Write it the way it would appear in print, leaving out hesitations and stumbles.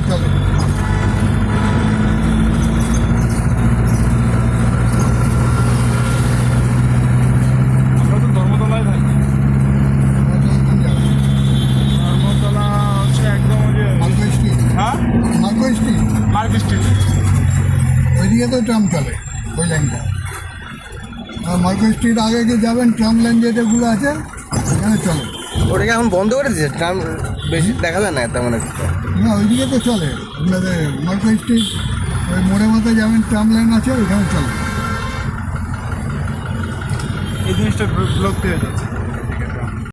চলে। আমরা তো ধর্মতলায় থাকি। ধর্মতলা হচ্ছে একদম ওই যে মার্কো স্ট্রিট, হ্যাঁ মার্কো স্ট্রিট মার্ক স্ট্রিট। ওইদিকে তো ট্রাম চলে, ওই লাইনটা। আর মার্কো স্ট্রিট আগে গিয়ে যাবেন, ট্রাম লাইন যেটাগুলো আছে এখানে চলে। ওটাকে এখন বন্ধ করে দিয়েছে, ট্রাম বেশি দেখা যায় না তেমন একটা। না, ওইদিকে তো চলে। আপনাদের মার্কো স্ট্রিট ওই মোড়ে মতো যাবেন, ট্রাম লাইন আছে ওইখানে চলে। এই জিনিসটা বিরক্তি হয়ে যাচ্ছে।